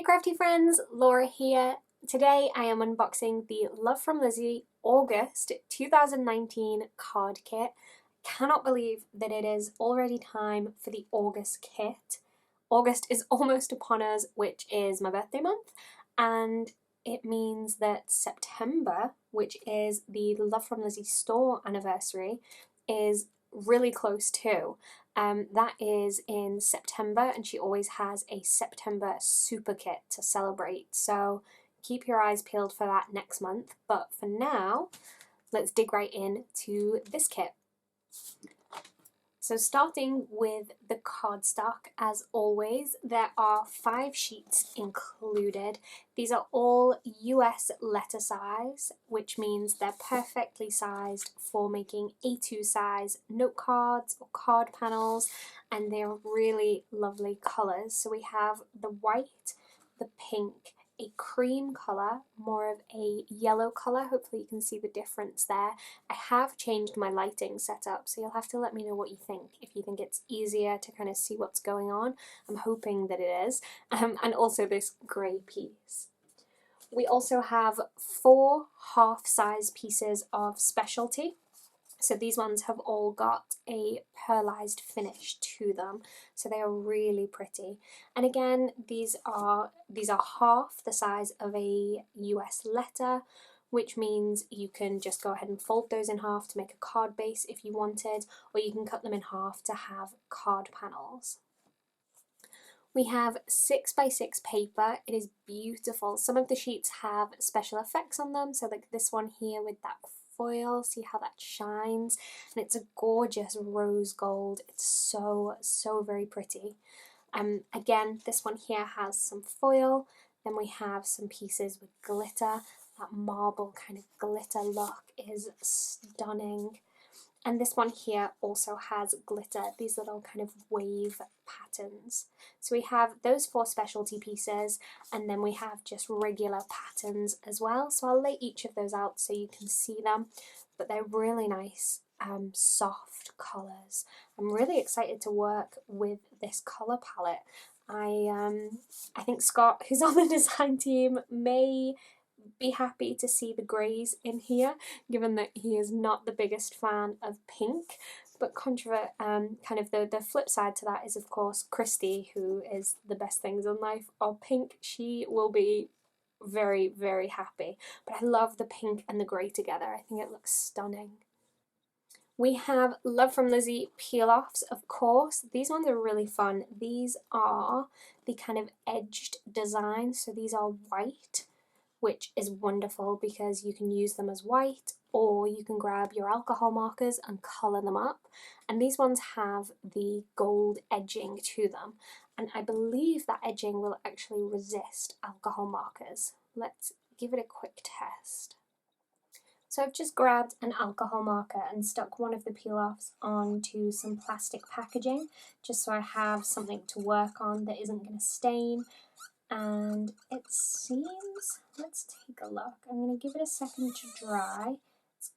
Crafty Friends, Laura here. Today I am unboxing the Love From Lizi August 2019 card kit. Cannot believe that it is already time for the August kit. August is almost upon us, which is my birthday month, and it means that September, which is the Love From Lizi store anniversary, is really close too. That is in September, and she always has a September super kit to celebrate, so keep your eyes peeled for that next month. But for now, let's dig right into this kit. So starting with the cardstock, as always, there are 5 sheets included. These are all US letter size, which means they're perfectly sized for making A2 size note cards or card panels, and they're really lovely colours. So we have the white, the pink, a cream colour, more of a yellow colour. Hopefully you can see the difference there. I have changed my lighting setup, so you'll have to let me know what you think. If you think it's easier to kind of see what's going on, I'm hoping that it is. And also this grey piece. We also have 4 half-size pieces of specialty. So these ones have all got a pearlized finish to them, so they are really pretty. And again, these are half the size of a US letter, which means you can just go ahead and fold those in half to make a card base if you wanted, or you can cut them in half to have card panels. We have 6x6 paper. It is beautiful. Some of the sheets have special effects on them, so like this one here with that foil, see how that shines, and it's a gorgeous rose gold. It's so very pretty. Again, this one here has some foil, then we have some pieces with glitter. That marble kind of glitter look is stunning. And this one here also has glitter, these little kind of wave patterns. So we have those 4 specialty pieces, and then we have just regular patterns as well. So I'll lay each of those out so you can see them, but they're really nice, soft colours. I'm really excited to work with this colour palette. I think Scott, who's on the design team, may be happy to see the greys in here, given that he is not the biggest fan of pink. But kind of the flip side to that is, of course, Christy, who is the best things in life are pink. She will be very happy. But I love the pink and the grey together. I think it looks stunning. We have Love From Lizi peel-offs, of course. These ones are really fun. These are the kind of edged design, so these are white, which is wonderful because you can use them as white, or you can grab your alcohol markers and colour them up. And these ones have the gold edging to them, and I believe that edging will actually resist alcohol markers. Let's give it a quick test. So I've just grabbed an alcohol marker and stuck one of the peel-offs onto some plastic packaging, just so I have something to work on that isn't going to stain. And it seems, let's take a look. I'm going to give it a second to dry. It's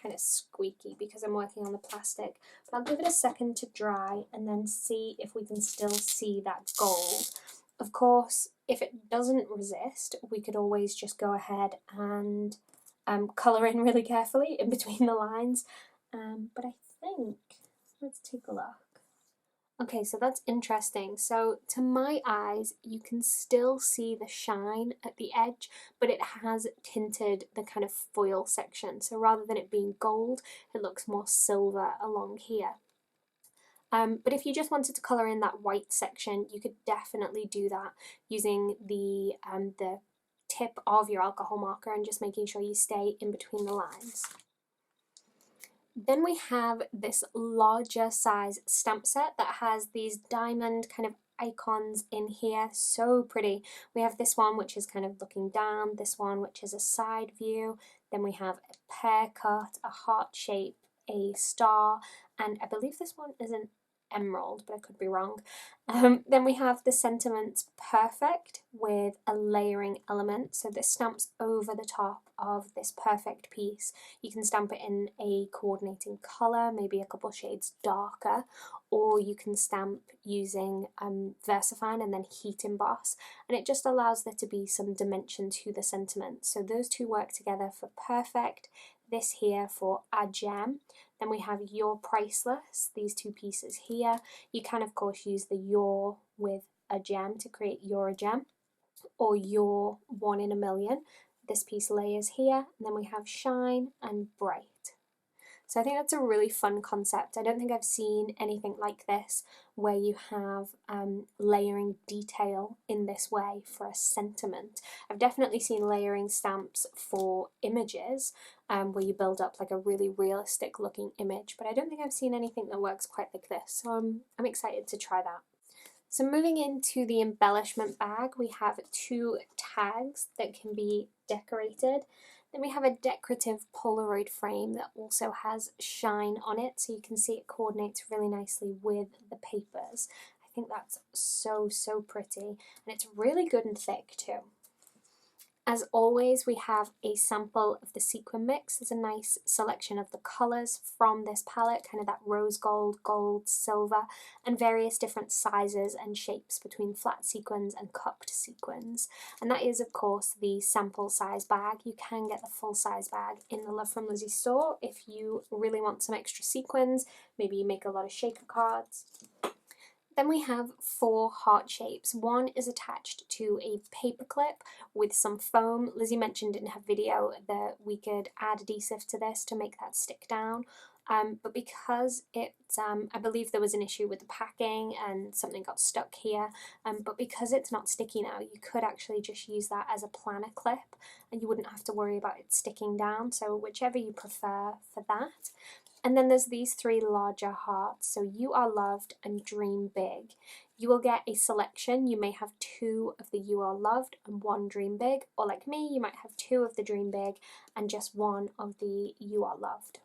kind of squeaky because I'm working on the plastic, but I'll give it a second to dry and then see if we can still see that gold. Of course, if it doesn't resist, we could always just go ahead and colour in really carefully in between the lines. But I think, let's take a look. Okay, so that's interesting. So to my eyes, you can still see the shine at the edge, but it has tinted the kind of foil section. So rather than it being gold, it looks more silver along here. But if you just wanted to colour in that white section, you could definitely do that using the tip of your alcohol marker and just making sure you stay in between the lines. Then we have this larger size stamp set that has these diamond kind of icons in here, so pretty. We have this one which is kind of looking down, this one which is a side view, then we have a pear cut, a heart shape, a star, and I believe this one is an emerald, but I could be wrong. Then we have the sentiment perfect with a layering element, so this stamps over the top of this perfect piece. You can stamp it in a coordinating colour, maybe a couple shades darker, or you can stamp using VersaFine and then heat emboss, and it just allows there to be some dimension to the sentiment. So those two work together for perfect. This here for a gem. Then we have You're Priceless, these two pieces here. You can of course use the You're with a gem to create You're a Gem, or You're One in a Million. This piece layers here, and then we have Shine and Bright. So I think that's a really fun concept. I don't think I've seen anything like this where you have layering detail in this way for a sentiment. I've definitely seen layering stamps for images where you build up like a really realistic looking image, but I don't think I've seen anything that works quite like this. So I'm excited to try that. So moving into the embellishment bag, we have two tags that can be decorated. Then we have a decorative Polaroid frame that also has shine on it, so you can see it coordinates really nicely with the papers. I think that's so pretty, and it's really good and thick too. As always, we have a sample of the Sequin mix. There's a nice selection of the colours from this palette, kind of that rose gold, gold, silver, and various different sizes and shapes between flat sequins and cupped sequins. And that is, of course, the sample size bag. You can get the full size bag in the Love From Lizi store if you really want some extra sequins. Maybe you make a lot of shaker cards. Then we have 4 heart shapes. One is attached to a paper clip with some foam. Lizzie mentioned in her video that we could add adhesive to this to make that stick down. But because I believe there was an issue with the packing and something got stuck here, but because it's not sticky now, you could actually just use that as a planner clip and you wouldn't have to worry about it sticking down, so whichever you prefer for that. And then there's these 3 larger hearts, so You Are Loved and Dream Big. You will get a selection. You may have 2 of the You Are Loved and 1 Dream Big, or like me, you might have 2 of the Dream Big and just 1 of the You Are Loved.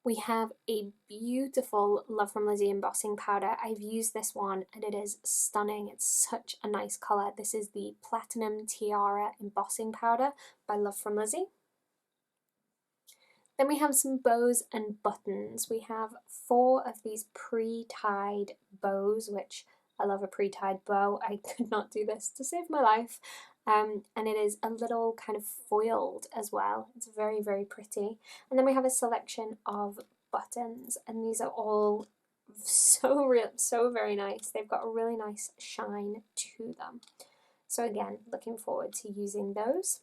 We have a beautiful Love From Lizi embossing powder. I've used this one and it is stunning. It's such a nice colour. This is the Platinum Tiara embossing powder by Love From Lizi. Then we have some bows and buttons. We have 4 of these pre-tied bows, which I love a pre-tied bow. I could not do this to save my life. And it is a little kind of foiled as well. It's very pretty. And then we have a selection of buttons, and these are all so very nice. They've got a really nice shine to them. So again, looking forward to using those.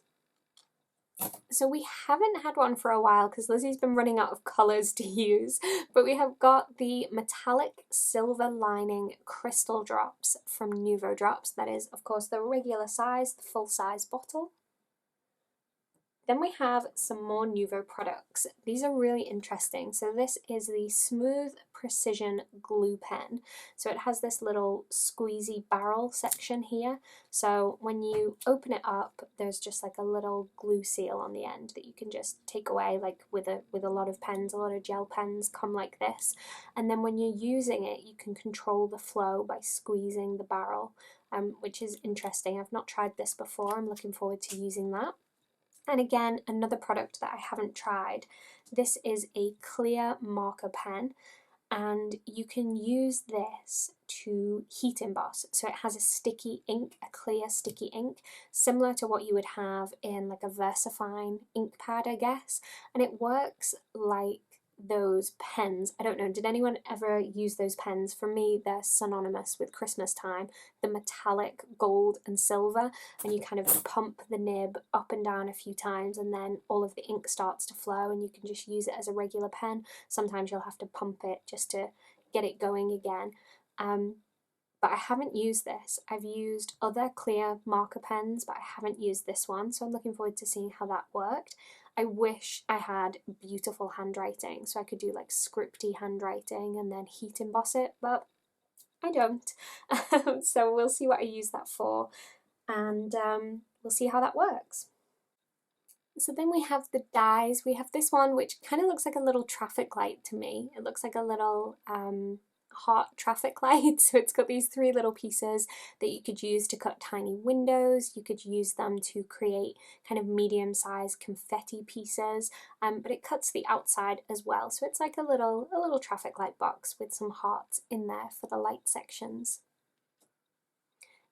So we haven't had one for a while because Lizzie's been running out of colours to use, but we have got the metallic silver lining crystal drops from Nuvo Drops. That is, of course, the regular size, the full size bottle. Then we have some more Nuvo products. These are really interesting. So this is the Smooth Precision Glue Pen. So it has this little squeezy barrel section here. So when you open it up, there's just like a little glue seal on the end that you can just take away, like with a lot of pens. A lot of gel pens come like this. And then when you're using it, you can control the flow by squeezing the barrel, which is interesting. I've not tried this before. I'm looking forward to using that. And again, another product that I haven't tried. This is a clear marker pen, and you can use this to heat emboss. So it has a sticky ink, a clear sticky ink, similar to what you would have in like a VersaFine ink pad, I guess. And it works like those pens. I don't know, did anyone ever use those pens? For me, they're synonymous with Christmas time. The metallic gold and silver, and you kind of pump the nib up and down a few times and then all of the ink starts to flow and you can just use it as a regular pen. Sometimes you'll have to pump it just to get it going again. But I haven't used this. I've used other clear marker pens, but I haven't used this one, so I'm looking forward to seeing how that worked. I wish I had beautiful handwriting, so I could do like scripty handwriting and then heat emboss it, but I don't. So we'll see what I use that for, and we'll see how that works. So then we have the dies. We have this one which kind of looks like a little traffic light to me. It looks like a little heart traffic light. So it's got these 3 little pieces that you could use to cut tiny windows. You could use them to create kind of medium-sized confetti pieces, but it cuts the outside as well. So it's like a little traffic light box with some hearts in there for the light sections.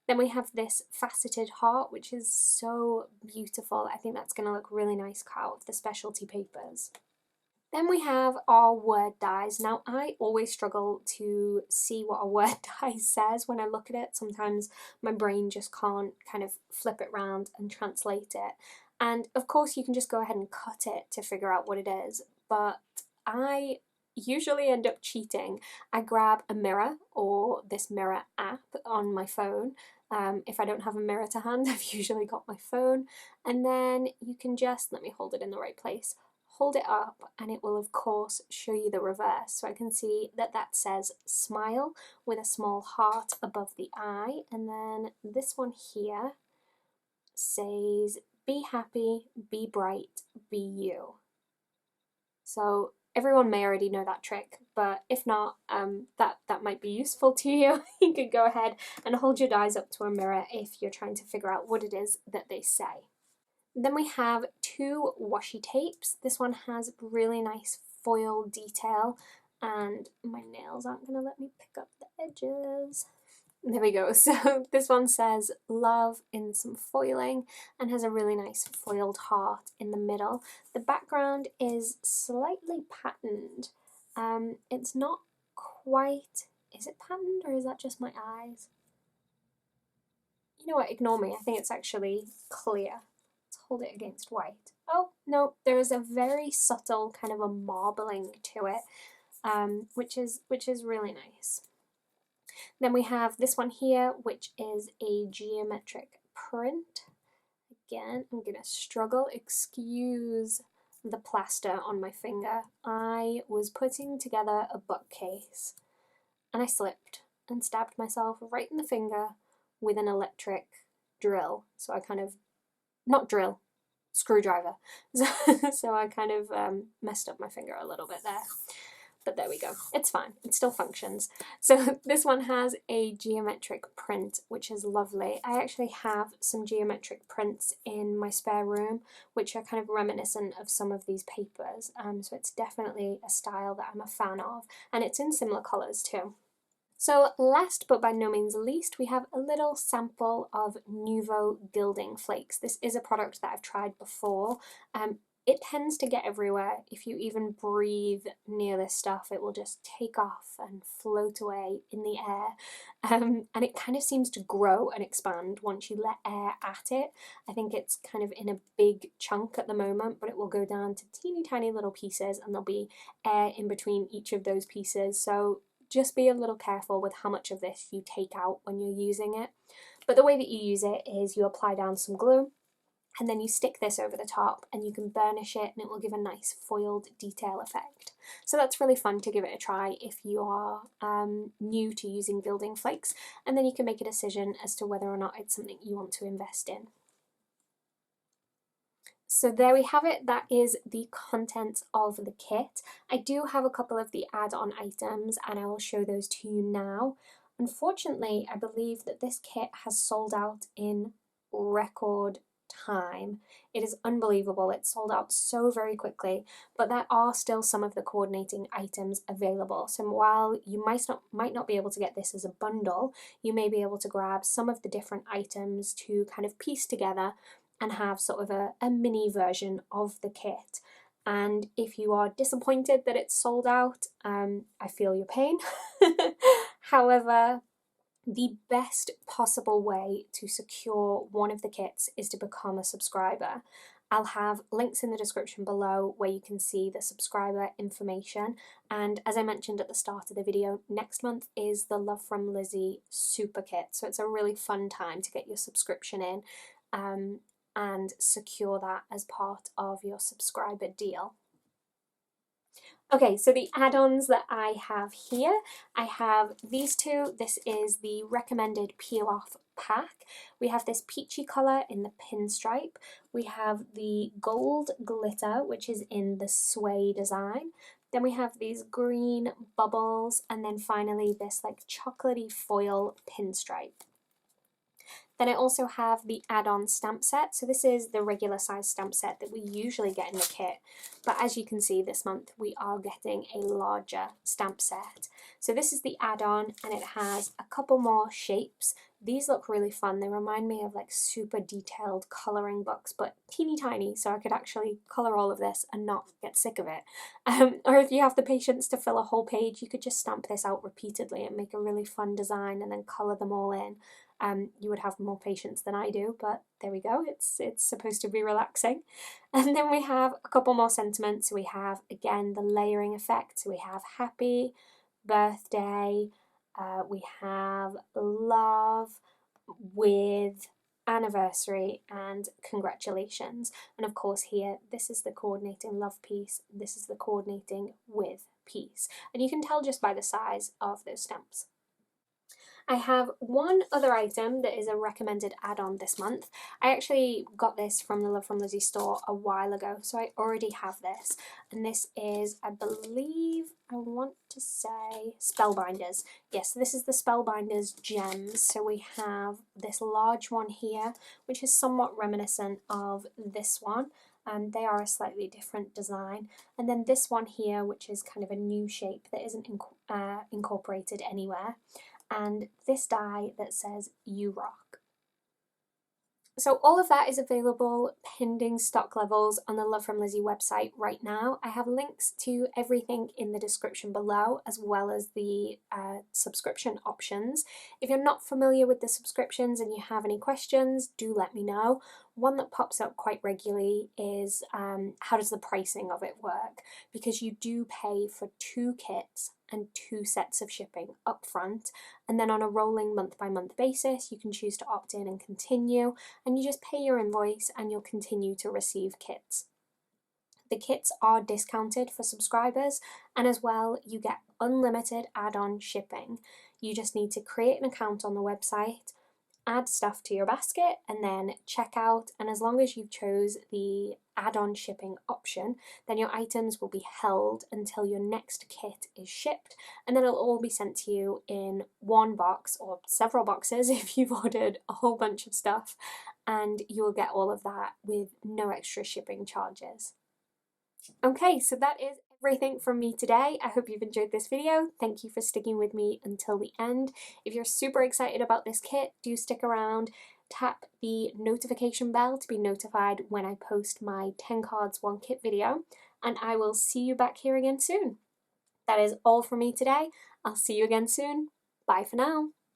Then we have this faceted heart, which is so beautiful. I think that's going to look really nice cut out of the specialty papers. Then we have our word dies. Now, I always struggle to see what a word die says when I look at it. Sometimes my brain just can't kind of flip it around and translate it. And of course, you can just go ahead and cut it to figure out what it is. But I usually end up cheating. I grab a mirror or this mirror app on my phone. If I don't have a mirror to hand, I've usually got my phone. And then you can just, let me hold it in the right place, hold it up, and it will of course show you the reverse. So I can see that that says smile with a small heart above the eye, and then this one here says be happy, be bright, be you. So everyone may already know that trick, but if not, that might be useful to you. You could go ahead and hold your dies up to a mirror if you're trying to figure out what it is that they say. Then we have 2 washi tapes. This one has really nice foil detail, and my nails aren't going to let me pick up the edges. There we go. So this one says love in some foiling and has a really nice foiled heart in the middle. The background is slightly patterned. It's not quite, is it patterned or is that just my eyes? You know what, ignore me. I think it's actually clear. Let's hold it against white. Oh, no, there is a very subtle kind of a marbling to it, which is really nice. Then we have this one here, which is a geometric print. Again, I'm going to struggle. Excuse the plaster on my finger. I was putting together a bookcase and I slipped and stabbed myself right in the finger with an electric drill. So I kind of, not drill, screwdriver. So I kind of messed up my finger a little bit there. But there we go, it's fine, it still functions. So this one has a geometric print, which is lovely. I actually have some geometric prints in my spare room, which are kind of reminiscent of some of these papers. So it's definitely a style that I'm a fan of, and it's in similar colours too. So last but by no means least, we have a little sample of Nuvo gilding flakes. This is a product that I've tried before. It tends to get everywhere. If you even breathe near this stuff, it will just take off and float away in the air. And it kind of seems to grow and expand once you let air at it. I think it's kind of in a big chunk at the moment, but it will go down to teeny tiny little pieces and there'll be air in between each of those pieces. So just be a little careful with how much of this you take out when you're using it. But the way that you use it is you apply down some glue, and then you stick this over the top and you can burnish it and it will give a nice foiled detail effect. So that's really fun to give it a try if you are new to using gilding flakes, and then you can make a decision as to whether or not it's something you want to invest in. So there we have it, that is the contents of the kit. I do have a couple of the add-on items and I will show those to you now. Unfortunately, I believe that this kit has sold out in record time. It is unbelievable. It sold out so very quickly, but there are still some of the coordinating items available. So while you might not be able to get this as a bundle, you may be able to grab some of the different items to kind of piece together and have sort of a mini version of the kit. And if you are disappointed that it's sold out, I feel your pain. However, the best possible way to secure one of the kits is to become a subscriber. I'll have links in the description below where you can see the subscriber information. And as I mentioned at the start of the video, next month is the Love From Lizi Super Kit. So it's a really fun time to get your subscription in and secure that as part of your subscriber deal. Okay, so the add-ons that I have here, I have these two. This is the recommended peel-off pack. We have this peachy colour in the pinstripe. We have the gold glitter, which is in the sway design. Then we have these green bubbles, and then finally this like chocolatey foil pinstripe. Then I also have the add-on stamp set. So this is the regular size stamp set that we usually get in the kit. But as you can see this month, we are getting a larger stamp set. So this is the add-on, and it has a couple more shapes. These look really fun. They remind me of like super detailed colouring books, but teeny tiny, so I could actually colour all of this and not get sick of it. Or if you have the patience to fill a whole page, you could just stamp this out repeatedly and make a really fun design and then colour them all in. You would have more patience than I do, but there we go, it's supposed to be relaxing. And then we have a couple more sentiments. We have, again, the layering effect. So we have happy, birthday, we have love, with, anniversary, and congratulations. And of course here, this is the coordinating love piece, this is the coordinating with piece. And you can tell just by the size of those stamps. I have one other item that is a recommended add-on this month. I actually got this from the Love From Lizi store a while ago, so I already have this. And this is, I believe, I want to say Spellbinders. Yes, this is the Spellbinders gems. So we have this large one here, which is somewhat reminiscent of this one. They are a slightly different design. And then this one here, which is kind of a new shape that isn't incorporated anywhere. And this die that says "You Rock." So all of that is available pending stock levels on the Love From Lizi website right now. I have links to everything in the description below, as well as the subscription options. If you're not familiar with the subscriptions and you have any questions, do let me know. One that pops up quite regularly is how does the pricing of it work? Because you do pay for 2 kits and 2 sets of shipping up front, and then on a rolling month-by-month basis you can choose to opt in and continue, and you just pay your invoice and you'll continue to receive kits. The kits are discounted for subscribers, and as well you get unlimited add-on shipping. You just need to create an account on the website, add stuff to your basket, and then check out, and as long as you've chose the add-on shipping option, then your items will be held until your next kit is shipped, and then it'll all be sent to you in one box or several boxes if you've ordered a whole bunch of stuff, and you'll get all of that with no extra shipping charges. Okay, so that is everything from me today. I hope you've enjoyed this video. Thank you for sticking with me until the end. If you're super excited about this kit, do stick around. Tap the notification bell to be notified when I post my 10 cards 1 kit video, and I will see you back here again soon. That is all from me today. I'll see you again soon. Bye for now.